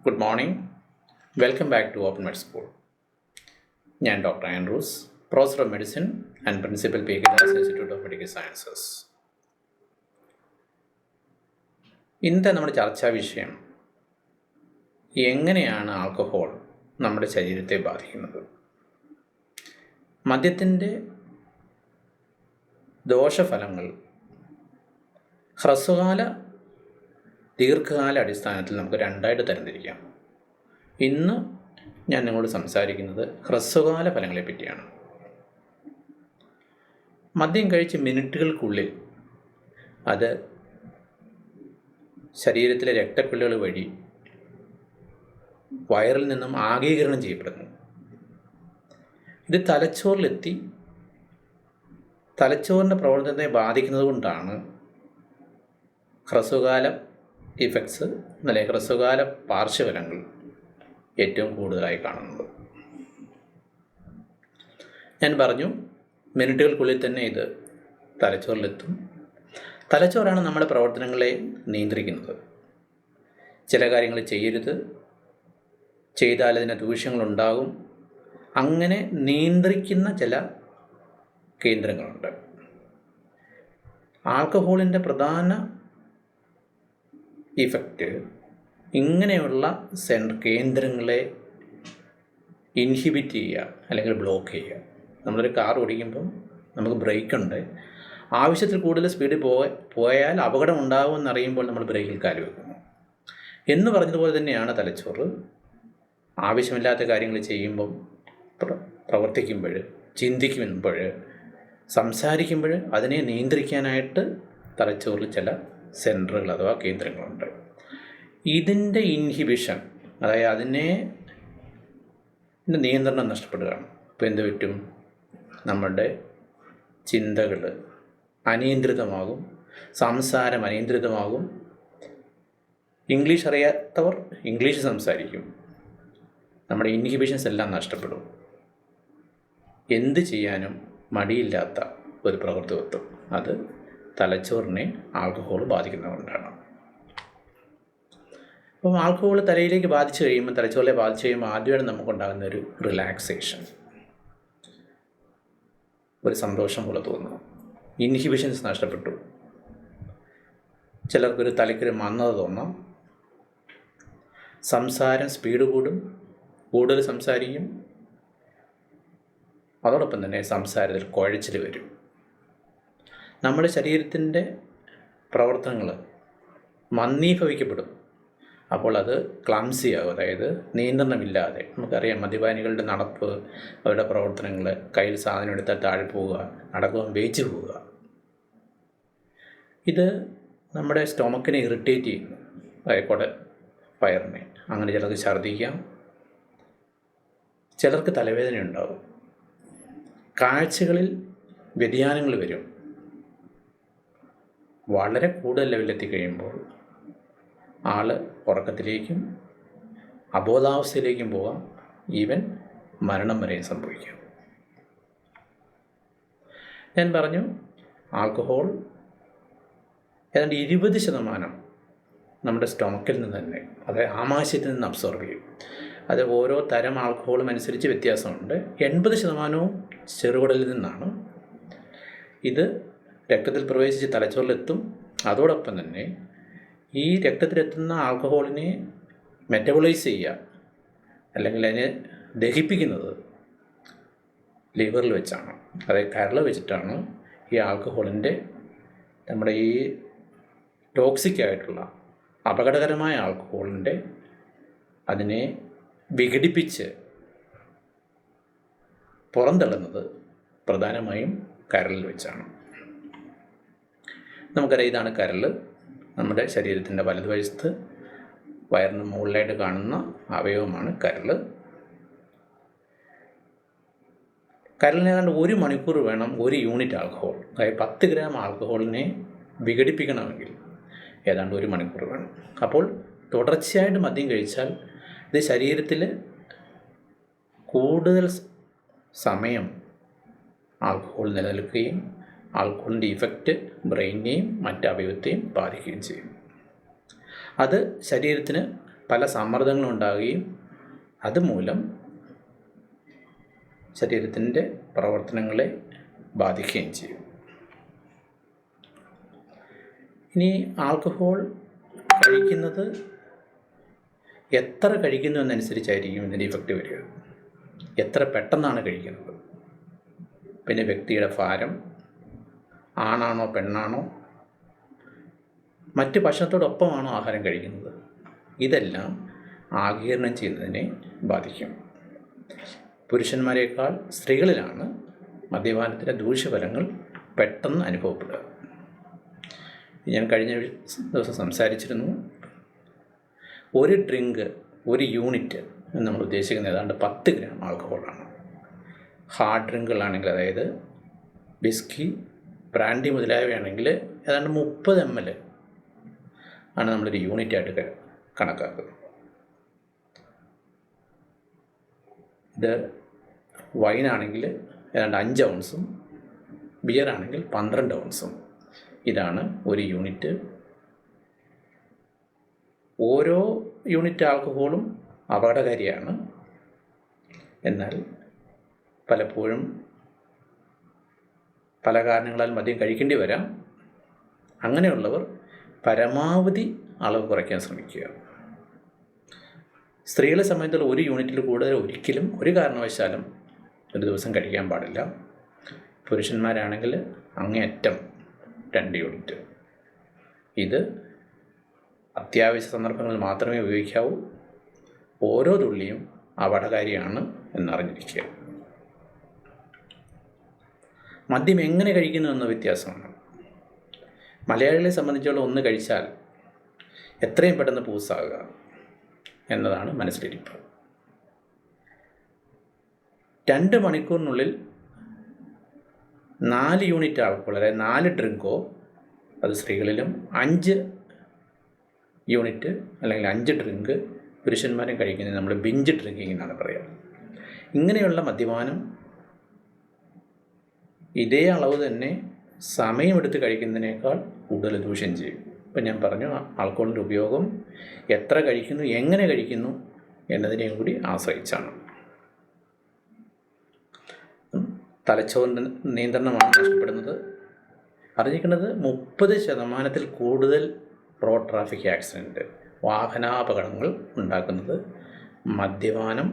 Good morning. Welcome back to open med school. ഞാൻ doctor Andrews, professor of medicine and principal P K Das institute of medical sciences. ഇന്നത്തെ നമ്മുടെ ചർച്ചാ വിഷയം എങ്ങനെയാണ് alcohol നമ്മുടെ ശരീരത്തെ ബാധിക്കുന്നത്. മദ്യത്തിൻ്റെ ദോഷഫലങ്ങൾ ഹ്രസ്വകാല ദീർഘകാല അടിസ്ഥാനത്തിൽ നമുക്ക് രണ്ടായിട്ട് തരംതിരിക്കാം. ഇന്ന് ഞാൻ നിങ്ങളോട് സംസാരിക്കുന്നത് ഹ്രസ്വകാല ഫലങ്ങളെ പറ്റിയാണ്. മദ്യം കഴിച്ച് മിനിറ്റുകൾക്കുള്ളിൽ അത് ശരീരത്തിലെ രക്തക്കുഴലുകൾ വഴി വയറിൽ നിന്നും ആഗീകരണം ചെയ്യപ്പെടുന്നു. ഇത് തലച്ചോറിലെത്തി തലച്ചോറിൻ്റെ പ്രവർത്തനത്തെ ബാധിക്കുന്നത് കൊണ്ടാണ് ഹ്രസ്വകാല ഇഫക്ട്സ് അല്ലെങ്കിൽ ഹ്രസ്വകാല പാർശ്വഫലങ്ങൾ ഏറ്റവും കൂടുതലായി കാണുന്നത്. ഞാൻ പറഞ്ഞു, മിനിറ്റുകൾക്കുള്ളിൽ തന്നെ ഇത് തലച്ചോറിലെത്തും. തലച്ചോറാണ് നമ്മുടെ പ്രവർത്തനങ്ങളെ നിയന്ത്രിക്കുന്നത്. ചില കാര്യങ്ങൾ ചെയ്യരുത്, ചെയ്താൽ അതിന് ദൂഷ്യങ്ങളുണ്ടാകും, അങ്ങനെ നിയന്ത്രിക്കുന്ന ചില കേന്ദ്രങ്ങളുണ്ട്. ആൽക്കഹോളിൻ്റെ പ്രധാന ഇഫക്റ്റ് ഇങ്ങനെയുള്ള കേന്ദ്രങ്ങളെ ഇൻഹിബിറ്റ് ചെയ്യുക അല്ലെങ്കിൽ ബ്ലോക്ക് ചെയ്യുക. നമ്മളൊരു കാർ ഓടിക്കുമ്പം നമുക്ക് ബ്രേക്കുണ്ട്, ആവശ്യത്തിൽ കൂടുതൽ സ്പീഡിൽ പോയാൽ അപകടം ഉണ്ടാകുമെന്നറിയുമ്പോൾ നമ്മൾ ബ്രേക്കിൽ കാല് വെക്കുന്നു എന്ന് പറഞ്ഞതുപോലെ തന്നെയാണ് തലച്ചോറ് ആവശ്യമില്ലാത്ത കാര്യങ്ങൾ ചെയ്യുമ്പം, പ്രവർത്തിക്കുമ്പോൾ, ചിന്തിക്കുമ്പോൾ, സംസാരിക്കുമ്പോൾ അതിനെ നിയന്ത്രിക്കാനായിട്ട് തലച്ചോറിൽ ചില സെൻറ്ററുകൾ അഥവാ കേന്ദ്രങ്ങളുണ്ട്. ഇതിൻ്റെ ഇൻഹിബിഷൻ, അതായത് അതിനെ നിയന്ത്രണം നഷ്ടപ്പെടുകയാണ്. ഇപ്പോൾ എന്ത് പറ്റും? നമ്മുടെ ചിന്തകൾ അനിയന്ത്രിതമാകും, സംസാരം അനിയന്ത്രിതമാകും. ഇംഗ്ലീഷ് അറിയാത്തവർ ഇംഗ്ലീഷ് സംസാരിക്കും. നമ്മുടെ ഇൻഹിബിഷൻസ് എല്ലാം നഷ്ടപ്പെടും. എന്ത് ചെയ്യാനും മടിയില്ലാത്ത ഒരു പ്രകൃതിത്വം, അത് തലച്ചോറിനെ ആൽക്കഹോൾ ബാധിക്കുന്നതുകൊണ്ടാണ്. അപ്പം ആൽക്കഹോൾ തലയിലേക്ക് ബാധിച്ചു കഴിയുമ്പോൾ, തലച്ചോറിലെ ബാധിച്ചു കഴിയുമ്പോൾ ആദ്യമായിട്ട് നമുക്കുണ്ടാകുന്ന ഒരു റിലാക്സേഷൻ, ഒരു സന്തോഷം പോലെ തോന്നുന്നു. ഇൻഹിബിഷൻസ് നഷ്ടപ്പെട്ടു. ചിലർക്കൊരു തലയ്ക്കൊരു മന്ദത തോന്നാം. സംസാരം സ്പീഡ് കൂടും, കൂടുതൽ സംസാരിക്കും. അതോടൊപ്പം തന്നെ സംസാരത്തിൽ കുഴച്ചിൽ വരും. നമ്മുടെ ശരീരത്തിൻ്റെ പ്രവർത്തനങ്ങൾ മന്ദീഭവിക്കപ്പെടും. അപ്പോൾ അത് ക്ലംസി ആകും, അതായത് നിയന്ത്രണമില്ലാതെ. നമുക്കറിയാം, മദ്യപാനികളുടെ നടപ്പ്, അവരുടെ പ്രവർത്തനങ്ങൾ, കയ്യിൽ സാധനം എടുത്താൽ താഴെ പോവുക, നടക്കുമ്പോൾ വേച്ച് പോവുക. ഇത് നമ്മുടെ സ്റ്റൊമക്കിനെ ഇറിറ്റേറ്റ് ചെയ്യുന്നു, അതായത് വയറിനെ. അങ്ങനെ ചിലർക്ക് ഛർദ്ദിക്കാം, ചിലർക്ക് തലവേദന ഉണ്ടാകും, കാഴ്ചകളിൽ വ്യതിയാനങ്ങൾ വരും. വളരെ കൂടുതൽ ലെവലിലെത്തി കഴിയുമ്പോൾ ആൾ ഉറക്കത്തിലേക്കും അബോധാവസ്ഥയിലേക്കും പോകാം, ഈവൻ മരണം വരെയും സംഭവിക്കാം. ഞാൻ പറഞ്ഞു, ആൽക്കഹോൾ ഏതാണ്ട് 20% നമ്മുടെ സ്റ്റൊമക്കിൽ നിന്ന് തന്നെ, അതായത് ആമാശയത്തിൽ നിന്ന് അബ്സോർബ് ചെയ്യും. അത് ഓരോ തരം ആൽക്കഹോളും അനുസരിച്ച് വ്യത്യാസമുണ്ട്. 80% ചെറുകുടലിൽ നിന്നാണ്. ഇത് രക്തത്തിൽ പ്രവേശിച്ച് തലച്ചോറിലെത്തും. അതോടൊപ്പം തന്നെ ഈ രക്തത്തിലെത്തുന്ന ആൽക്കഹോളിനെ മെറ്റബോളൈസ് ചെയ്യുക, അല്ലെങ്കിൽ അതിനെ ദഹിപ്പിക്കുന്നത് ലിവറിൽ വെച്ചാണ്, അതായത് കരൾ വെച്ചിട്ടാണ് ഈ ആൽക്കഹോളിൻ്റെ, നമ്മുടെ ഈ ടോക്സിക് ആയിട്ടുള്ള അപകടകരമായ ആൽക്കഹോളിൻ്റെ അതിനെ വിഘടിപ്പിച്ച് പുറന്തള്ളുന്നത് പ്രധാനമായും കരളിൽ വെച്ചാണ്. നമുക്കറിയാം, ഇതാണ് കരൾ. നമ്മുടെ ശരീരത്തിൻ്റെ വലതുവശത്ത് വയറിന് മുകളിലായിട്ട് കാണുന്ന അവയവമാണ് കരൾ. കരളിന് ഏതാണ്ട് 1 മണിക്കൂർ വേണം 1 യൂണിറ്റ് ആൽക്കഹോൾ, അതായത് 10 ഗ്രാം ആൽക്കഹോളിനെ വിഘടിപ്പിക്കണമെങ്കിൽ ഏതാണ്ട് 1 മണിക്കൂർ വേണം. അപ്പോൾ തുടർച്ചയായിട്ട് മദ്യം കഴിച്ചാൽ ഇത് ശരീരത്തിൽ കൂടുതൽ സമയം ആൽക്കഹോൾ നിലനിൽക്കുകയും ആൽക്കഹോളിൻ്റെ ഇഫക്റ്റ് ബ്രെയിനെയും മറ്റ് അവയവത്തെയും ബാധിക്കുകയും ചെയ്യും. അത് ശരീരത്തിന് പല സമ്മർദ്ദങ്ങളും ഉണ്ടാകുകയും അതുമൂലം ശരീരത്തിൻ്റെ പ്രവർത്തനങ്ങളെ ബാധിക്കുകയും ചെയ്യും. ഇനി ആൽക്കഹോൾ കഴിക്കുന്നത് എത്ര കഴിക്കുന്നു എന്നനുസരിച്ചായിരിക്കും ഇതിൻ്റെ ഇഫക്റ്റ് വരിക. എത്ര പെട്ടെന്നാണ് കഴിക്കുന്നത്, പിന്നെ വ്യക്തിയുടെ ഭാരം, ആണാണോ പെണ്ണാണോ, മറ്റ് ഭക്ഷണത്തോടൊപ്പമാണോ ആഹാരം കഴിക്കുന്നത്, ഇതെല്ലാം ആഗിരണം ചെയ്യുന്നതിനെ ബാധിക്കും. പുരുഷന്മാരെക്കാൾ സ്ത്രീകളിലാണ് മദ്യപാനത്തിൻ്റെ ദൂഷ്യഫലങ്ങൾ പെട്ടെന്ന് അനുഭവപ്പെടുക. ഞാൻ കഴിഞ്ഞ ദിവസം സംസാരിച്ചിരുന്നു. ഒരു ഡ്രിങ്ക്, ഒരു യൂണിറ്റ് എന്ന് നമ്മൾ ഉദ്ദേശിക്കുന്നത് ഏതാണ്ട് 10 ഗ്രാം ആൽക്കഹോളാണ്. ഹാർഡ് ഡ്രിങ്കുകളാണെങ്കിൽ, അതായത് വിസ്കി, ബ്രാൻഡി മുതലായവയാണെങ്കിൽ ഏതാണ്ട് 30 ml ആണ് നമ്മളൊരു യൂണിറ്റായിട്ട് കണക്കാക്കുന്നത്. ഇത് വൈനാണെങ്കിൽ ഏതാണ്ട് 5 ഔൺസും ബിയറാണെങ്കിൽ 12 ഔൺസും. ഇതാണ് ഒരു യൂണിറ്റ്. ഓരോ യൂണിറ്റ് ആൽക്കഹോളും അപകടകാരിയാണ്. എന്നാൽ പലപ്പോഴും പല കാരണങ്ങളാൽ മദ്യം കഴിക്കേണ്ടി വരാം. അങ്ങനെയുള്ളവർ പരമാവധി അളവ് കുറയ്ക്കാൻ ശ്രമിക്കുക. സ്ത്രീകളെ സംബന്ധിച്ചുള്ള ഒരു യൂണിറ്റിൽ കൂടുതൽ ഒരിക്കലും ഒരു കാരണവശാലും ഒരു ദിവസം കഴിക്കാൻ പാടില്ല. പുരുഷന്മാരാണെങ്കിൽ അങ്ങേയറ്റം 2 യൂണിറ്റ്. ഇത് അത്യാവശ്യ സന്ദർഭങ്ങളിൽ മാത്രമേ ഉപയോഗിക്കാവൂ. ഓരോ തുള്ളിയും അപകടകാരിയാണ് എന്നറിഞ്ഞിരിക്കുക. മദ്യം എങ്ങനെ കഴിക്കുന്നു എന്ന വ്യത്യാസമാണ്. മലയാളികളെ സംബന്ധിച്ചുള്ള ഒന്ന് കഴിച്ചാൽ എത്രയും പെട്ടെന്ന് പൂസാകുക എന്നതാണ് മനസ്സിലിരിപ്പ്. 2 മണിക്കൂറിനുള്ളിൽ 4 യൂണിറ്റ് ആൽക്കഹോൾ, അതായത് 4 ഡ്രിങ്കോ, അത് സ്ത്രീകളിലും 5 യൂണിറ്റ് അല്ലെങ്കിൽ 5 ഡ്രിങ്ക് പുരുഷന്മാരും കഴിക്കുന്നത് നമ്മൾ ബിഞ്ച് ഡ്രിങ്കിങ് എന്നാണ് പറയുക. ഇങ്ങനെയുള്ള മദ്യപാനം ഇതേ അളവ് തന്നെ സമയമെടുത്ത് കഴിക്കുന്നതിനേക്കാൾ കൂടുതൽ ദൂഷ്യം ചെയ്യും. ഇപ്പം ഞാൻ പറഞ്ഞു, ആൽക്കഹോളിൻ്റെ ഉപയോഗം എത്ര കഴിക്കുന്നു, എങ്ങനെ കഴിക്കുന്നു എന്നതിനെയും കൂടി ആശ്രയിച്ചാണ്. തലച്ചോറിൻ്റെ നിയന്ത്രണമാണ് നഷ്ടപ്പെടുന്നത്. അറിഞ്ഞിരിക്കുന്നത് 30% കൂടുതൽ റോഡ് ട്രാഫിക് ആക്സിഡൻറ്റ്, വാഹനാപകടങ്ങൾ ഉണ്ടാക്കുന്നത് മദ്യപാനം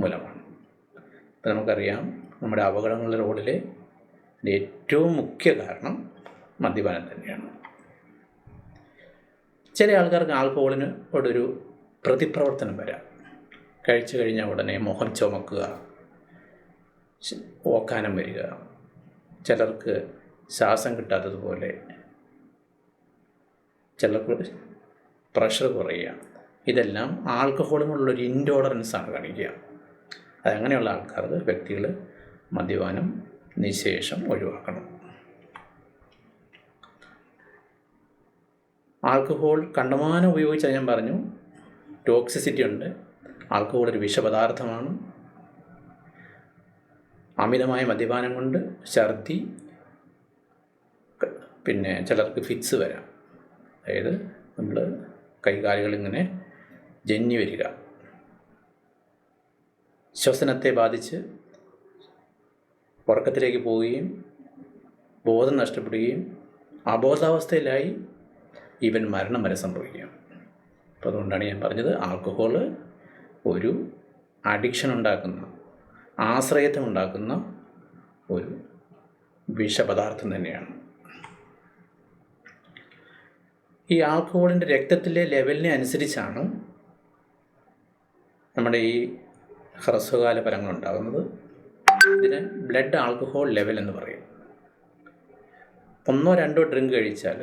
മൂലമാണ്. ഇപ്പം നമുക്കറിയാം, നമ്മുടെ അപകടങ്ങളുടെ റോഡിലെ ഏറ്റവും മുഖ്യ കാരണം മദ്യപാനം തന്നെയാണ്. ചില ആൾക്കാർക്ക് ആൽക്കഹോളിനോടൊരു പ്രതിപ്രവർത്തനം വരാം. കഴിച്ചു കഴിഞ്ഞാൽ ഉടനെ മുഖം ചുമക്കുക, ഓക്കാനം വരിക, ചിലർക്ക് ശ്വാസം കിട്ടാത്തതുപോലെ, ചിലർക്ക് പ്രഷർ കുറയുക. ഇതെല്ലാം ആൽക്കഹോളിനോടുള്ളൊരു ഇൻടോളറൻസാണ് കാണിക്കുക. അതങ്ങനെയുള്ള ആൾക്കാർക്ക് വ്യക്തികൾ മദ്യപാനം നിശേഷം ഒഴിവാക്കണം. ആൽക്കഹോൾ കണ്ടമാനം ഉപയോഗിച്ചാൽ ഞാൻ പറഞ്ഞു ടോക്സിസിറ്റി ഉണ്ട്. ആൽക്കഹോൾ ഒരു വിഷപദാർത്ഥമാണ്. അമിതമായ മദ്യപാനം കൊണ്ട് ഛർദി, പിന്നെ ചിലർക്ക് ഫിറ്റ്സ് വരാം. അതായത് നമ്മൾ കൈകാലുകളിങ്ങനെ ജന്നി വരിക, ശ്വസനത്തെ ബാധിച്ച് ഉറക്കത്തിലേക്ക് പോവുകയും ബോധം നഷ്ടപ്പെടുകയും അബോധാവസ്ഥയിലായി ഈവൻ മരണം വരെ സംഭവിക്കാം. അപ്പോൾ അതുകൊണ്ടാണ് ഞാൻ പറഞ്ഞത്, ആൽക്കഹോൾ ഒരു അഡിക്ഷൻ ഉണ്ടാക്കുന്ന, ആശ്രയത്വം ഉണ്ടാക്കുന്ന ഒരു വിഷപദാർത്ഥം തന്നെയാണ്. ഈ ആൽക്കഹോളിൻ്റെ രക്തത്തിലെ ലെവലിനെ അനുസരിച്ചാണ് നമ്മുടെ ഈ ഹ്രസ്വകാല ഫലങ്ങൾ ഉണ്ടാകുന്നത്. ഇതിന് ബ്ലഡ് ആൽക്കഹോൾ ലെവൽ എന്ന് പറയും. 1-2 ഡ്രിങ്ക് കഴിച്ചാൽ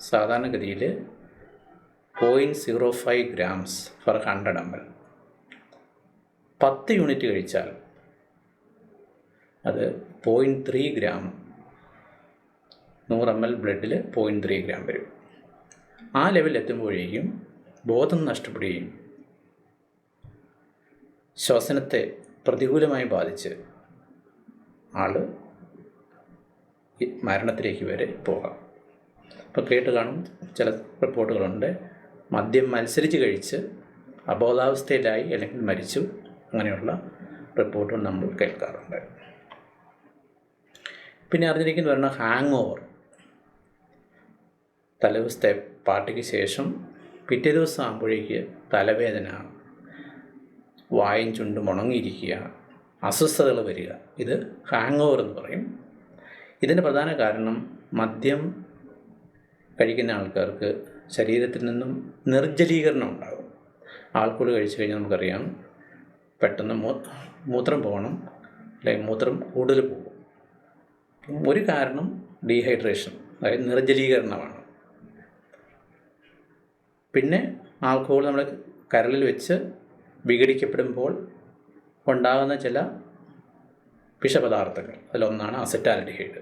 സാധാരണഗതിയിൽ 0.05 grams per 100 ml. 10 യൂണിറ്റ് കഴിച്ചാൽ അത് 0.3 gram, 100 ml ബ്ലഡിൽ 0.3 gram വരും. ആ ലെവലിൽ എത്തുമ്പോഴേക്കും ബോധം നഷ്ടപ്പെടുകയും ശ്വസനത്തെ പ്രതികൂലമായി ബാധിച്ച് ആൾ മരണത്തിലേക്ക് വരെ പോകാം. ഇപ്പോൾ കേട്ട് കാണും, ചില റിപ്പോർട്ടുകളുണ്ട്, മദ്യം മത്സരിച്ച് കഴിച്ച് അബോധാവസ്ഥയിലായി അല്ലെങ്കിൽ മരിച്ചു, അങ്ങനെയുള്ള റിപ്പോർട്ടുകൾ നമ്മൾ കേൾക്കാറുണ്ട്. പിന്നെ അറിഞ്ഞിരിക്കുന്ന പറഞ്ഞാൽ ഹാങ് ഓവർ. തലേദിവസത്തെ പാർട്ടിക്ക് ശേഷം പിറ്റേ ദിവസം ആകുമ്പോഴേക്ക് തലവേദന, വായും ചുണ്ടും ഉണങ്ങിയിരിക്കുക, അസ്വസ്ഥതകൾ വരിക, ഇത് ഹാങ് ഓവർ എന്ന് പറയും. ഇതിൻ്റെ പ്രധാന കാരണം മദ്യം കഴിക്കുന്ന ആൾക്കാർക്ക് ശരീരത്തിൽ നിന്നും നിർജ്ജലീകരണം ഉണ്ടാകും. ആൽക്കഹോൾ കഴിച്ചു കഴിഞ്ഞാൽ നമുക്കറിയാം പെട്ടെന്ന് മൂത്രം പോകണം, അല്ലെങ്കിൽ മൂത്രം കൂടുതൽ പോകും. ഒരു കാരണം ഡീഹൈഡ്രേഷൻ, അതായത് നിർജ്ജലീകരണമാണ്. പിന്നെ ആൽക്കഹോൾ നമ്മുടെ കരളിൽ വെച്ച് വിഘടിക്കപ്പെടുമ്പോൾ ഉണ്ടാകുന്ന ചില വിഷപദാർത്ഥങ്ങൾ, അതിലൊന്നാണ് അസറ്റാൽഡിഹൈഡ്.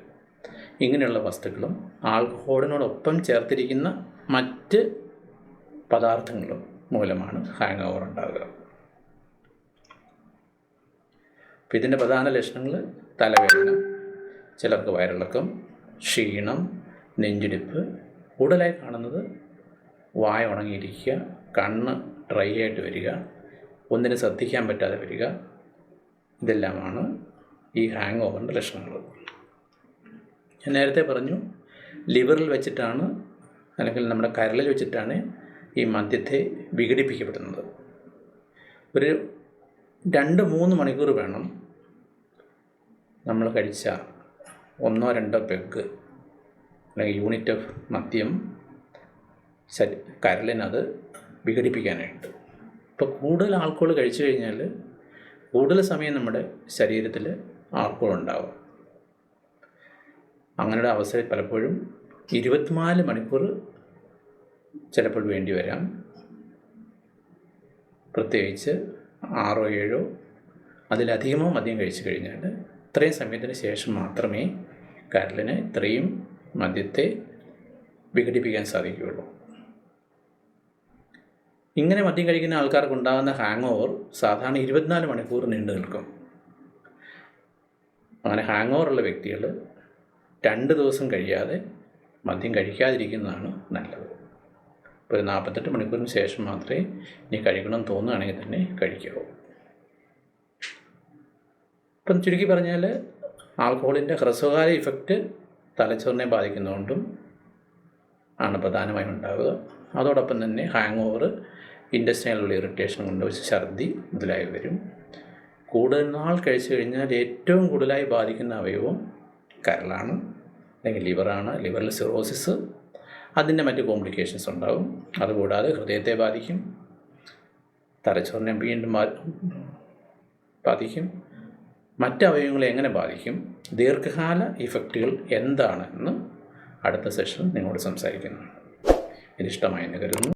ഇങ്ങനെയുള്ള വസ്തുക്കളും ആൽക്കഹോളിനോടൊപ്പം ചേർത്തിരിക്കുന്ന മറ്റ് പദാർത്ഥങ്ങളും മൂലമാണ് ഹാങ് ഓവർ ഉണ്ടാകുക. അപ്പോൾ ഇതിൻ്റെ പ്രധാന ലക്ഷണങ്ങൾ തലവേദന, ചിലർക്ക് വയറിളക്കം, ക്ഷീണം, നെഞ്ചിടിപ്പ്, കൂടുതലായി കാണുന്നത് വായ ഉണങ്ങിയിരിക്കുക, കണ്ണ് ഡ്രൈ ആയിട്ട് വരിക, ഒന്നിനെ ശ്രദ്ധിക്കാൻ പറ്റാതെ വരിക, ഇതെല്ലാമാണ് ഈ ഹാങ് ഓവറിൻ്റെ ലക്ഷണങ്ങൾ. ഞാൻ നേരത്തെ പറഞ്ഞു ലിവറിൽ വെച്ചിട്ടാണ് അല്ലെങ്കിൽ നമ്മുടെ കരളിൽ വെച്ചിട്ടാണ് ഈ മദ്യത്തെ വിഘടിപ്പിക്കപ്പെടുന്നത്. ഒരു 2-3 മണിക്കൂർ വേണം നമ്മൾ കഴിച്ച 1-2 പെഗ് അല്ലെങ്കിൽ യൂണിറ്റ് ഓഫ് മദ്യം കരളിനത് വിഘടിപ്പിക്കാനായിട്ട്. ഇപ്പോൾ കൂടുതൽ ആൽക്കഹോൾ കഴിച്ചു കഴിഞ്ഞാൽ കൂടുതൽ സമയം നമ്മുടെ ശരീരത്തിൽ ആൽക്കഹോൾ ഉണ്ടാവും. അങ്ങനെയുള്ള അവസ്ഥയിൽ പലപ്പോഴും 24 മണിക്കൂർ ചിലപ്പോൾ വേണ്ടി വരാം. പ്രത്യേകിച്ച് 6-7 അതിലധികമോ മദ്യം കഴിച്ചു കഴിഞ്ഞാൽ ഇത്രയും സമയത്തിന് ശേഷം മാത്രമേ കരളിന് ഇത്രയും മദ്യത്തെ വിഘടിപ്പിക്കാൻ സാധിക്കുകയുള്ളൂ. ഇങ്ങനെ മദ്യം കഴിക്കുന്ന ആൾക്കാർക്ക് ഉണ്ടാകുന്ന ഹാങ് ഓവർ സാധാരണ 24 മണിക്കൂർ നീണ്ടു നിൽക്കും. അങ്ങനെ ഹാങ് ഓവറുള്ള വ്യക്തികൾ 2 ദിവസം കഴിയാതെ മദ്യം കഴിക്കാതിരിക്കുന്നതാണ് നല്ലത്. ഒരു 48 മണിക്കൂറിന് ശേഷം മാത്രമേ ഇനി കഴിക്കണമെന്ന് തോന്നുകയാണെങ്കിൽ തന്നെ കഴിക്കാവൂ. ഇപ്പം ചുരുക്കി പറഞ്ഞാൽ ആൽക്കഹോളിൻ്റെ ഹ്രസ്വകാല ഇഫക്റ്റ് തലച്ചോറിനെ ബാധിക്കുന്നതുകൊണ്ടും ആണ് പ്രധാനമായും ഉണ്ടാവുക. അതോടൊപ്പം തന്നെ ഹാങ് ഓവർ ഇൻറ്റസ്റ്റൈനിലുള്ള ഇറിറ്റേഷൻ കൊണ്ട് ഛർദി മുതലായി വരും. കൂടുതൽ നാൾ കഴിച്ചു കഴിഞ്ഞാൽ ഏറ്റവും കൂടുതലായി ബാധിക്കുന്ന അവയവം കരളാണ് അല്ലെങ്കിൽ ലിവറാണ്. ലിവറിൽ സിറോസിസ്, അതിൻ്റെ മറ്റ് കോംപ്ലിക്കേഷൻസ് ഉണ്ടാകും. അതുകൂടാതെ ഹൃദയത്തെ ബാധിക്കും, തലച്ചോറിനെ വീണ്ടും ബാധിക്കും. മറ്റ് അവയവങ്ങളെ എങ്ങനെ ബാധിക്കും, ദീർഘകാല ഇഫക്റ്റുകൾ എന്താണെന്ന് അടുത്ത സെഷൻ നിങ്ങളോട് സംസാരിക്കുന്നതാണ്. ഇത് ഇഷ്ടമായെന്ന് കരുതുന്നു.